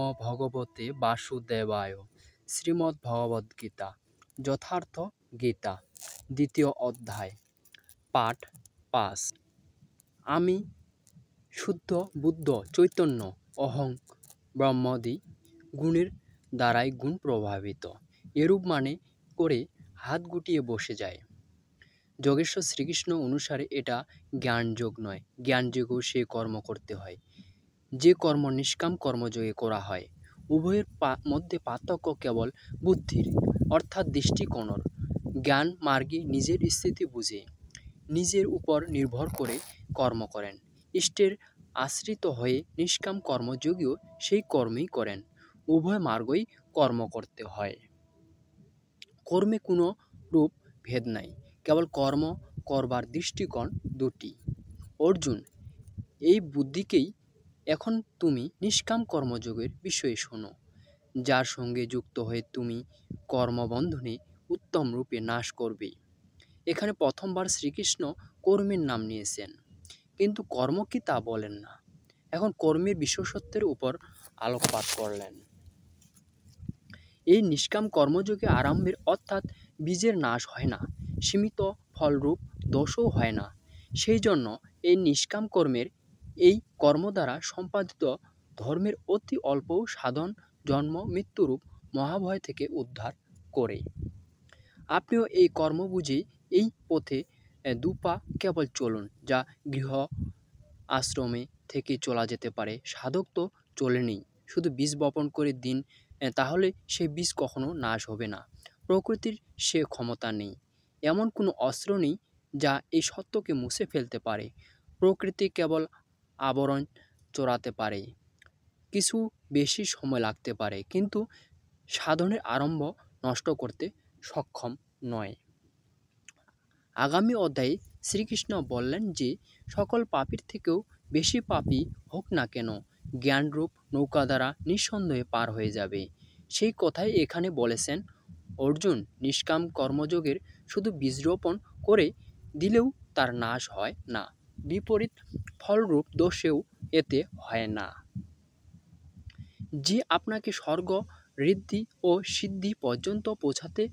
নমো ভগবতে বাসুদেবায়। শ্রীমদ্ ভগবদ গীতা যথার্থ গীতা দ্বিতীয় অধ্যায় পাঠ ৫। আমি শুদ্ধ বুদ্ধ চৈতন্য অহং ব্রহ্মাদি গুণের দ্বারাই গুণ প্রভাবিত। এরূপ মানে করে হাত গুটিয়ে বসে যায়। যোগেশ্বর শ্রীকৃষ্ণ অনুসারে এটা জ্ঞানযোগ নয়, জ্ঞানযোগেও সে কর্ম করতে হয়। যে কর্ম নিষ্কাম কর্মযোগে করা হয়, উভয়ের মধ্যে পার্থক্য কেবল বুদ্ধির অর্থাৎ দৃষ্টিকোণের। জ্ঞান মার্গী নিজের স্থিতি বুঝে নিজের উপর নির্ভর করে কর্ম করেন। ইষ্টের আশ্রিত হয়ে নিষ্কাম কর্মযোগীও সেই কর্মই করেন। উভয় মার্গই কর্ম করতে হয়। কর্মে কোনো রূপ ভেদ নাই, কেবল কর্ম করবার দৃষ্টিকোণ দুটি। অর্জুন, এই বুদ্ধিকেই এখন তুমি নিষ্কাম কর্মযোগের বিষয়ে শোনো, যার সঙ্গে যুক্ত হয়ে তুমি কর্মবন্ধনে উত্তম রূপে নাশ করবে। এখানে প্রথমবার শ্রীকৃষ্ণ কর্মের নাম নিয়েছেন, কিন্তু কর্ম কি তা বলেন না। এখন কর্মের বিশেষত্বের উপর আলোকপাত করলেন। এই নিষ্কাম কর্মযোগে আরম্ভের অর্থাৎ বীজের নাশ হয় না, সীমিত ফলরূপ দোষও হয় না। সেই জন্য এই নিষ্কাম কর্মের এই কর্ম দ্বারা সম্পাদিত ধর্মের অতি অল্প সাধন জন্ম মৃত্যুরূপ মহাভয় থেকে উদ্ধার করে। আপনিও এই কর্ম বুঝে এই পথে দুপা কেবল চলুন, যা গৃহ আশ্রমে থেকে চলা যেতে পারে। সাধক তো চলেনই, শুধু বীজ বপন করে দিন, তাহলে সে বীজ কখনো নাশ হবে না। প্রকৃতির সে ক্ষমতা নেই, এমন কোনো অস্ত্র নেই যা এই সত্যকে মুছে ফেলতে পারে। প্রকৃতি কেবল আবরণ চড়াতে পারে, কিছু বেশি সময় লাগতে পারে, কিন্তু সাধনের আরম্ভ নষ্ট করতে সক্ষম নয়। আগামী অধ্যায়ে শ্রীকৃষ্ণ বললেন যে সকল পাপীর থেকেও বেশি পাপী হোক না কেন, জ্ঞানরূপ নৌকা দ্বারা নিঃসন্দেহে পার হয়ে যাবে। সেই কথাই এখানে বলেছেন। অর্জুন, নিষ্কাম কর্মযোগের শুধু বীজ রোপণ করে দিলেও তার নাশ হয় না, বিপরীত ফলরূপ দোষেও এতে হয় না। যে আপনাকে স্বর্গ ঋদ্ধি ও সিদ্ধি পর্যন্ত পৌঁছাতে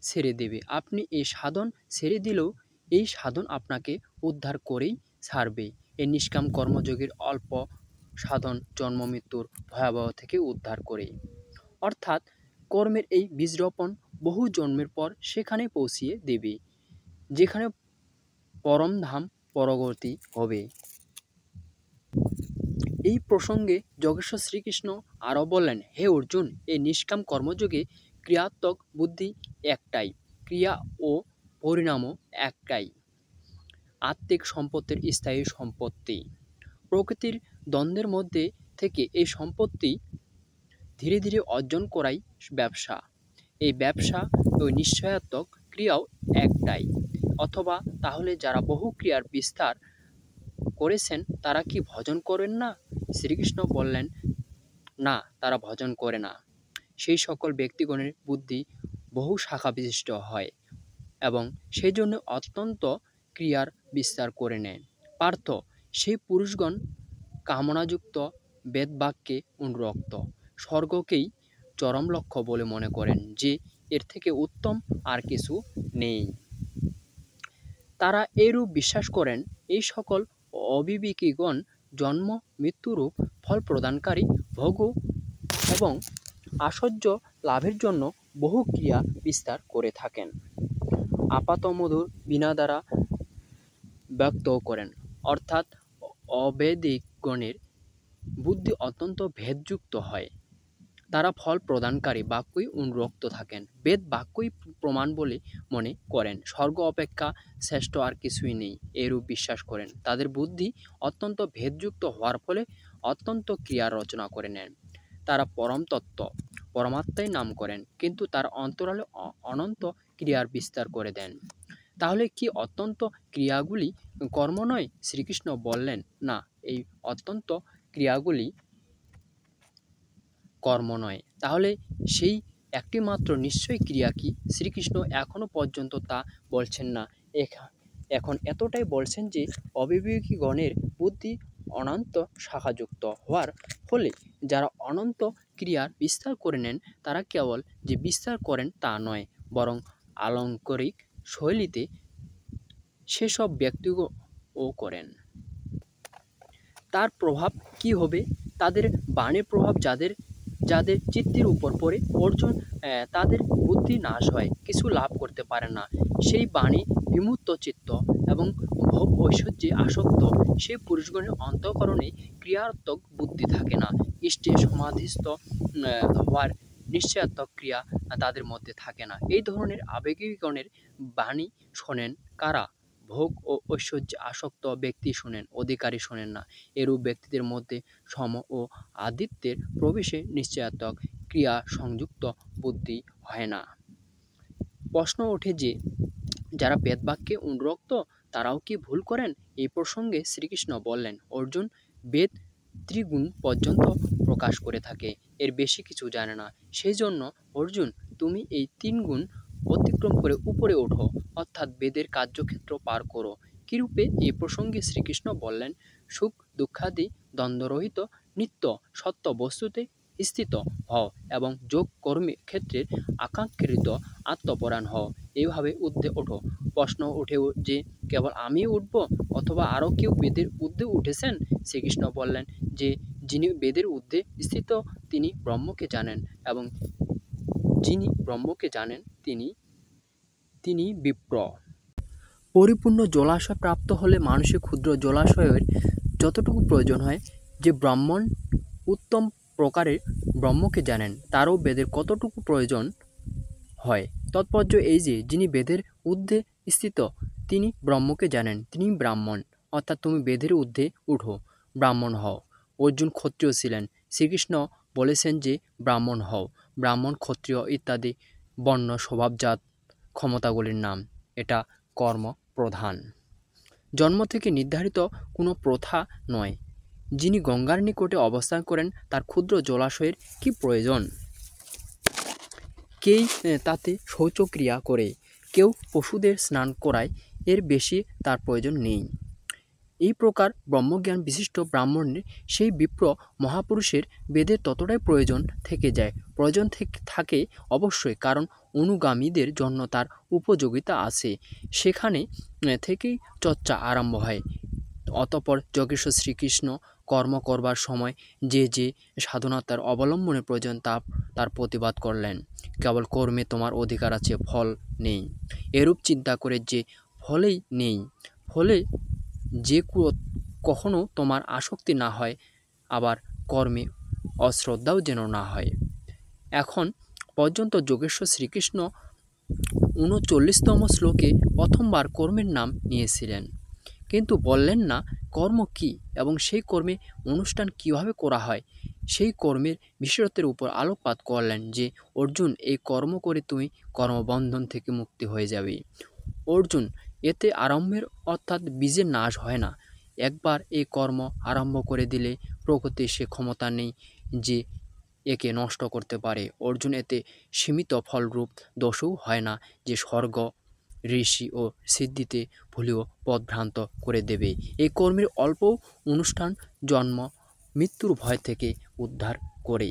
ছেড়ে দেবে, আপনি এই সাধন ছেড়ে দিলেও এই সাধন আপনাকে উদ্ধার করেই ছাড়বে। এই নিষ্কাম কর্মযোগের অল্প সাধন জন্ম মৃত্যুর ভয়াবহ থেকে উদ্ধার করে, অর্থাৎ কর্মের এই বীজ রোপণ বহু জন্মের পর সেখানে পৌঁছিয়ে দেবে, যেখানে পরমধাম পরগতি হবে। এই প্রসঙ্গে যোগেশ্বর শ্রীকৃষ্ণ আরও বললেন, হে অর্জুন, এই নিষ্কাম কর্মযোগে ক্রিয়াত্মক বুদ্ধি একটাই, ক্রিয়া ও পরিণামও একটাই। আত্মিক সম্পত্তির স্থায়ী সম্পত্তি। প্রকৃতির দ্বন্দ্বের মধ্যে থেকে এই সম্পত্তি ধীরে ধীরে অর্জন করাই ব্যবসা। এই ব্যবসা ও নিশ্চয়াত্মক ক্রিয়াও একটাই। অথবা তাহলে যারা বহু ক্রিয়ার বিস্তার করেছেন তারা কি ভজন করেন না? শ্রীকৃষ্ণ বললেন, না, তারা ভজন করে না। সেই সকল ব্যক্তিগণের বুদ্ধি বহু শাখা বিশিষ্ট হয় এবং সেই জন্য অত্যন্ত ক্রিয়ার বিস্তার করে নেয়। পার্থ, সেই পুরুষগণ কামনাযুক্ত বেদবাক্যে অনুরক্ত, স্বর্গকেই চরম লক্ষ্য বলে মনে করেন যে এর থেকে উত্তম আর কিছু নেই। তারা এইরূপ বিশ্বাস করেন। এই সকল অবিবেকীগণ জন্ম মৃত্যুরূপ ফল প্রদানকারী ভোগ এবং আশ্চর্য লাভের জন্য বহু ক্রিয়া বিস্তার করে থাকেন। আপাতমধুর বিনা দ্বারা ব্যক্তও করেন, অর্থাৎ অবেদিকগণের বুদ্ধি অত্যন্ত ভেদযুক্ত হয়। তারা ফল প্রদানকারী বাক্যই অনুরক্ত থাকেন, বেদ বাক্যই প্রমাণ বলে মনে করেন, স্বর্গ অপেক্ষা শ্রেষ্ঠ আর কিছুই নেই, এরূপ বিশ্বাস করেন। তাদের বুদ্ধি অত্যন্ত ভেদযুক্ত হওয়ার ফলে অত্যন্ত ক্রিয়ার রচনা করে নেন। তারা পরম তত্ত্ব পরমাত্মাই নাম করেন, কিন্তু তার অন্তরালে অনন্ত ক্রিয়ার বিস্তার করে দেন। তাহলে কি অত্যন্ত ক্রিয়াগুলি কর্ম নয়? শ্রীকৃষ্ণ বললেন, না, এই অত্যন্ত ক্রিয়াগুলি কর্ম নয়। তাহলে সেই একটি মাত্র নিশ্চয় ক্রিয়া কি? শ্রীকৃষ্ণ এখনো পর্যন্ত তা বলছেন না। এখন এতটাই বলছেন যে অবিবেকীগণের বুদ্ধি অনন্ত শাখাযুক্ত হওয়ার ফলে যারা অনন্ত ক্রিয়ার বিস্তার করে নেন তারা কেবল যে বিস্তার করেন তা নয়, বরং আলঙ্কারিক শৈলীতে সেসব ব্যক্তিও করেন। তার প্রভাব কি হবে? তাদের বাণীর প্রভাব যাদের যাদের চিত্তের উপর পড়ে, অর্জুন তাদের বুদ্ধি নাশ হয়, কিছু লাভ করতে পারে না। সেই বাণী বিমূর্ত চিত্ত এবং ভোগ ঐশ্বর্যে আসক্ত সেই পুরুষগণের অন্তঃকরণে ক্রিয়াত্মক বুদ্ধি থাকে না। ইষ্টে সমাধিস্থ হওয়ার নিশ্চয়াত্মক ক্রিয়া তাদের মধ্যে থাকে না। এই ধরনের আবেগীগণের বাণী শোনেন কারা? ভোগ ও ঐশ্বর্যে আসক্ত ব্যক্তি শোনেন, অধিকারী শোনেন না। এরূপ ব্যক্তিদের মধ্যে সম ও আদিত্যের প্রবেশে নিশ্চয়াত্মক ক্রিয়া সংযুক্ত বুদ্ধি হয় না। প্রশ্ন ওঠে যে যারা বেদবাক্যে অনুরক্ত তারাও কি ভুল করেন? এই প্রসঙ্গে শ্রীকৃষ্ণ বললেন, অর্জুন বেদ ত্রিগুণ পর্যন্ত প্রকাশ করে থাকে, এর বেশি কিছু জানে না। সেই জন্য অর্জুন তুমি এই 3 গুণ অতিক্রম করে উপরে ওঠো, অর্থাৎ বেদের কার্যক্ষেত্র পার করো। কিরূপে? এই প্রসঙ্গে শ্রীকৃষ্ণ বললেন, সুখ দুঃখাদি দ্বন্দ্বরহিত নিত্য সত্য বস্তুতে স্থিত হও এবং যোগ কর্মী ক্ষেত্রের আকাঙ্ক্ষিত আত্মপরায়ণ হও, এইভাবে ঊর্ধ্বে ওঠো। প্রশ্ন ওঠে যে কেবল আমি উঠব অথবা আরও কেউ বেদের ঊর্ধ্বে উঠেছেন? শ্রীকৃষ্ণ বললেন যে যিনি বেদের ঊর্ধ্বে স্থিত তিনি ব্রহ্মকে জানেন এবং যিনি ব্রহ্মকে জানেন তিনি বিপ্র। পরিপূর্ণ জলাশয় প্রাপ্ত হলে মানুষের ক্ষুদ্র জলাশয়ের যতটুকু প্রয়োজন হয়, যে ব্রাহ্মণ উত্তম প্রকারে ব্রহ্মকে জানেন তারও বেদের কতটুকু প্রয়োজন হয়। তাৎপর্য এই যে যিনি বেদের ঊর্ধ্বে স্থিত তিনি ব্রহ্মকে জানেন, তিনি ব্রাহ্মণ। অর্থাৎ তুমি বেদের ঊর্ধ্বে উঠো, ব্রাহ্মণ হও। অর্জুন ক্ষত্রিয় ছিলেন, শ্রীকৃষ্ণ বলেছেন যে ব্রাহ্মণ হও। ব্রাহ্মণ, ক্ষত্রিয় ইত্যাদি বর্ণ স্বভাবজাত ক্ষমতাগুলির নাম। এটা কর্ম প্রধান, জন্ম থেকে নির্ধারিত কোনো প্রথা নয়। যিনি গঙ্গার নিকটে অবস্থান করেন তার ক্ষুদ্র জলাশয়ের কি প্রয়োজন? কেই তাতে শৌচক্রিয়া করে, কেউ পশুদের স্নান করায়, এর বেশি তার প্রয়োজন নেই। এই প্রকার ব্রহ্মজ্ঞান বিশিষ্ট ব্রাহ্মণের সেই বিপ্র মহাপুরুষের বেদের ততটাই প্রয়োজন থেকে যায়। প্রয়োজন থাকে অবশ্যই, কারণ অনুগামীদের জন্য তার উপযোগিতা আছে, সেখানে থেকেই চর্চা আরম্ভ হয়। অতঃপর যোগেশ্বর শ্রীকৃষ্ণ কর্ম করবার সময় যে যে সাধনা তার অবলম্বনের প্রয়োজন তার প্রতিবাদ করলেন। কেবল কর্মে তোমার অধিকার আছে, ফল নেই। এরূপ চিন্তা করে যে ফলেই নেই, ফলে যে কখনো তোমার আসক্তি না হয়, আবার কর্মে অশ্রদ্ধাও যেন না হয়। এখন পর্যন্ত যোগেশ্বর শ্রীকৃষ্ণ 39তম শ্লোকে প্রথমবার কর্মের নাম নিয়েছিলেন, কিন্তু বললেন না কর্ম কি এবং সেই কর্মে অনুষ্ঠান কিভাবে করা হয়। সেই কর্মের বিশেষত্বের উপর আলোকপাত করলেন যে অর্জুন, এই কর্ম করে তুমি কর্মবন্ধন থেকে মুক্তি হয়ে যাবে। অর্জুন, এতে আরম্ভের অর্থাৎ বীজের নাশ হয় না। একবার এই কর্ম আরম্ভ করে দিলে প্রকৃতির সে ক্ষমতা নেই যে একে নষ্ট করতে পারে। অর্জুন, এতে সীমিত ফলরূপ দোষও হয় না যে স্বর্গ, ঋষি ও সিদ্ধিতে ভুলেও পথভ্রান্ত করে দেবে। এই কর্মের অল্প অনুষ্ঠান জন্ম মৃত্যুর ভয় থেকে উদ্ধার করে।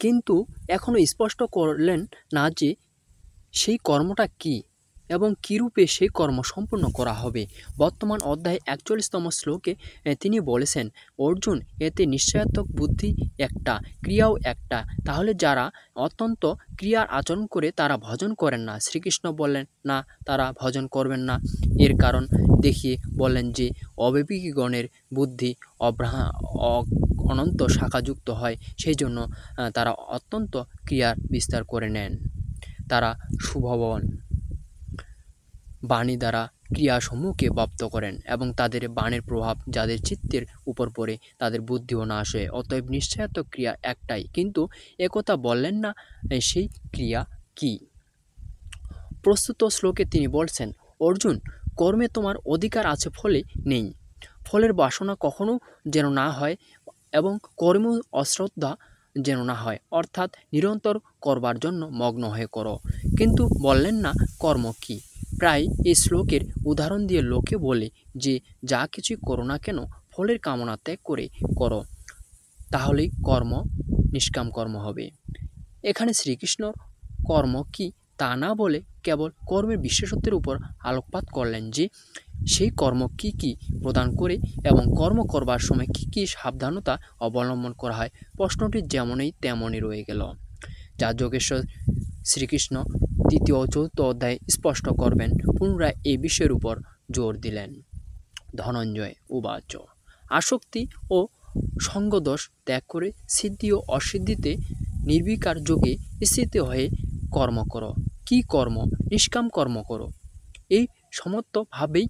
কিন্তু এখনও স্পষ্ট করলেন না যে সেই কর্মটা কি এবং কীরূপে সেই কর্ম সম্পূর্ণ করা হবে। বর্তমান অধ্যায় 41তম শ্লোকে তিনি বলেছেন, অর্জুন, এতে নিশ্চয়াত্মক বুদ্ধি একটা, ক্রিয়াও একটা। তাহলে যারা অত্যন্ত ক্রিয়ার আচরণ করে তারা ভজন করেন না। শ্রীকৃষ্ণ বললেন না, তারা ভজন করবেন না। এর কারণ দেখিয়ে বললেন যে অবিবেকীগণের বুদ্ধি অনন্ত শাখাযুক্ত হয়, সেই জন্য তারা অত্যন্ত ক্রিয়ার বিস্তার করে নেন। তারা শুভবন বাণী দ্বারা ক্রিয়াসমূহকে ব্যপ্ত করেন এবং তাদের বাণীর প্রভাব যাদের চিত্তের উপর পড়ে তাদের বুদ্ধিও নাশ হয়। অতএব নিশ্চয়াত্মক ক্রিয়া একটাই, কিন্তু একথা বললেন না সেই ক্রিয়া কি। প্রস্তুত শ্লোকে তিনি বলছেন, অর্জুন, কর্মে তোমার অধিকার আছে, ফলে নেই। ফলের বাসনা কখনো যেন না হয় এবং কর্ম অশ্রদ্ধা যেন না হয়, অর্থাৎ নিরন্তর করবার জন্য মগ্ন হয়ে করো। কিন্তু বললেন না কর্ম কি। প্রায় এই শ্লোকের উদাহরণ দিয়ে লোকে বলে যে যা কিছুই করো না কেন ফলের কামনা ত্যাগ করে করো, তাহলেই কর্ম নিষ্কাম কর্ম হবে। এখানে শ্রীকৃষ্ণর কর্ম কি তা না বলে কেবল কর্মের বিশেষত্বের উপর আলোকপাত করলেন যে সেই কর্ম কি কি প্রদান করে এবং কর্ম করবার সময় কি কি সাবধানতা অবলম্বন করা হয়। প্রশ্নটি যেমনই তেমনই রয়ে গেল, যা যোগেশ্বর শ্রীকৃষ্ণ তৃতীয় ও চতুর্থ অধ্যায়ে স্পষ্ট করবেন। পুনরায় এই বিষয়ের উপর জোর দিলেন। ধনঞ্জয় উবাচ আসক্তি ও সঙ্গদোষ ত্যাগ করে সিদ্ধি ও অসিদ্ধিতে নির্বিকার যোগে স্থিত হয়ে কর্ম করো। কি কর্ম? নিষ্কাম কর্ম করো। এই সমত্বভাবেই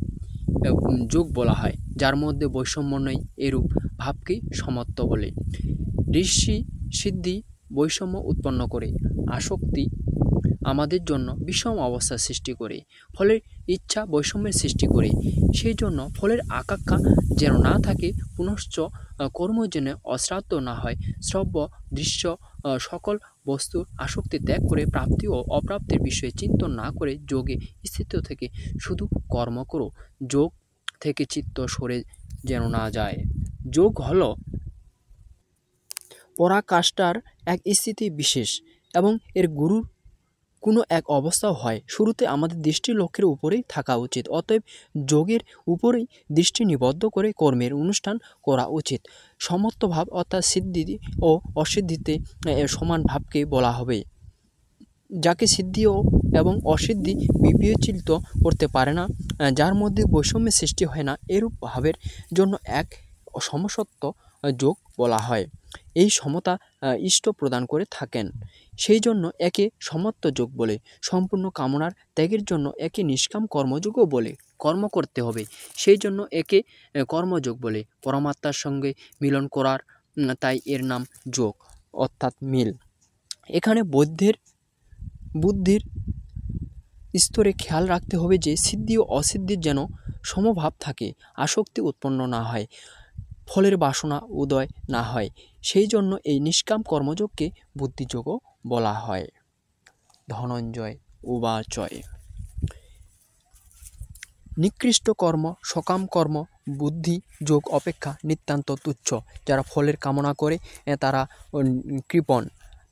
যোগ বলা হয়, যার মধ্যে বৈষম্য নেই। এরূপ ভাবকেই সমত্ব বলে। ঋষি সিদ্ধি বৈষম্য উৎপন্ন করে, আসক্তি আমাদের জন্য বিষম অবস্থা সৃষ্টি করে, ফলের ইচ্ছা বৈষম্যের সৃষ্টি করে। সেই জন্য ফলের আকাঙ্ক্ষা যেন না থাকে, পুনশ্চ কর্ম যেন অশ্রাদ্ধ না হয়। শ্রব্য দৃশ্য সকল বস্তুর আসক্তি ত্যাগ করে প্রাপ্তি ও অপ্রাপ্তির বিষয়ে চিন্তন না করে যোগে স্থিত থেকে শুধু কর্ম করো। যোগ থেকে চিত্ত সরে যেন না যায়। যোগ হল পরাকাষ্ঠার এক স্থিতি বিশেষ এবং এর গুরুর কোনো এক অবস্থাও হয়। শুরুতে আমাদের দৃষ্টি লক্ষ্যের উপরেই থাকা উচিত। অতএব যোগের উপরেই দৃষ্টি নিবদ্ধ করে কর্মের অনুষ্ঠান করা উচিত। সমত্বভাব অর্থাৎ সিদ্ধি ও অসিদ্ধিতে সমান ভাবকে বলা হবে, যাকে সিদ্ধি এবং অসিদ্ধি বিবেচিত করতে পারে না, যার মধ্যে বৈষম্যের সৃষ্টি হয় না, এরূপ ভাবের জন্য এক সমসত্ব যোগ বলা হয়। এই সমতা ইষ্ট প্রদান করে থাকেন, সেই জন্য একে সমত্ব যোগ বলে। সম্পূর্ণ কামনার ত্যাগের জন্য একে নিষ্কাম কর্মযোগও বলে। কর্ম করতে হবে, সেই জন্য একে কর্মযোগ বলে। পরমাত্মার সঙ্গে মিলন করার, তাই এর নাম যোগ অর্থাৎ মিল। এখানে বুদ্ধির স্তরে খেয়াল রাখতে হবে যে সিদ্ধি ও অসিদ্ধির যেন সমভাব থাকে, আসক্তি উৎপন্ন না হয়, ফলের বাসনা উদয় না হয়। সেই জন্য এই নিষ্কাম কর্মযোগকে বুদ্ধিযোগও বলা হয়। ধনঞ্জয় উবাচয় নিকৃষ্ট কর্ম সকাম কর্ম বুদ্ধি যোগ অপেক্ষা নিতান্ত তুচ্ছ। যারা ফলের কামনা করে তারা কৃপণ,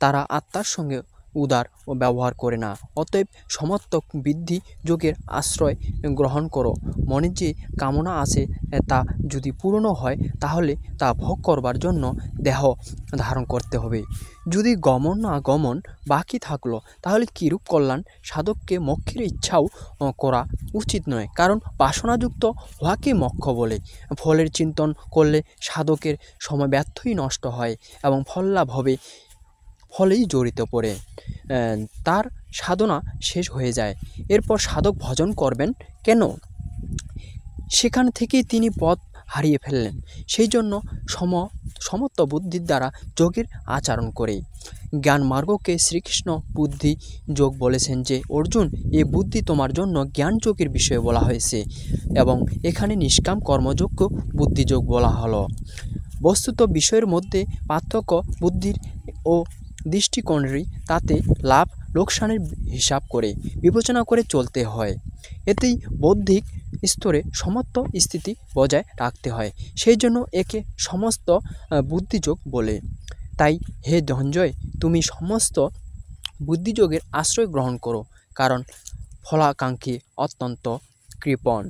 তারা আত্মার সঙ্গে উদার ও ব্যবহার করে না। অতএব সমত্বক বৃদ্ধি যোগের আশ্রয় গ্রহণ করো। মনে যে কামনা আছে তা যদি পূর্ণ হয়, তাহলে তা ভোগ করবার জন্য দেহ ধারণ করতে হবে। যদি গমন বাকি থাকলো, তাহলে কিরূপ কল্যাণ? সাধককে মোক্ষের ইচ্ছাও করা উচিত নয়, কারণ বাসনাযুক্ত হওয়াকে মোক্ষ বলে। ফলের চিন্তন করলে সাধকের সময় ব্যর্থই নষ্ট হয় এবং ফললাভ হবে ফলেই জড়িত পড়ে তার সাধনা শেষ হয়ে যায়। এরপর সাধক ভজন করবেন কেন? সেখান থেকেই তিনি পথ হারিয়ে ফেললেন। সেই জন্য সমত্ব বুদ্ধির দ্বারা যোগের আচরণ করে। জ্ঞান মার্গকে শ্রীকৃষ্ণ বুদ্ধি যোগ বলেছেন যে, অর্জুন, এ বুদ্ধি তোমার জন্য জ্ঞান যোগের বিষয়ে বলা হয়েছে এবং এখানে নিষ্কাম কর্মযোগ্য বুদ্ধিযোগ বলা হলো। বস্তুত বিষয়ের মধ্যে পার্থক্য বুদ্ধির ও দৃষ্টিকোণেরই, তাতে লাভ লোকসানের হিসাব করে বিবেচনা করে চলতে হয়। এতেই বৌদ্ধিক স্তরে সমত্ব স্থিতি বজায় রাখতে হয়। সেই জন্য একে সমস্ত বুদ্ধিযোগ বলে। তাই হে ধনঞ্জয়, তুমি সমস্ত বুদ্ধিযোগের আশ্রয় গ্রহণ করো, কারণ ফলাকাঙ্ক্ষী অত্যন্ত কৃপণ।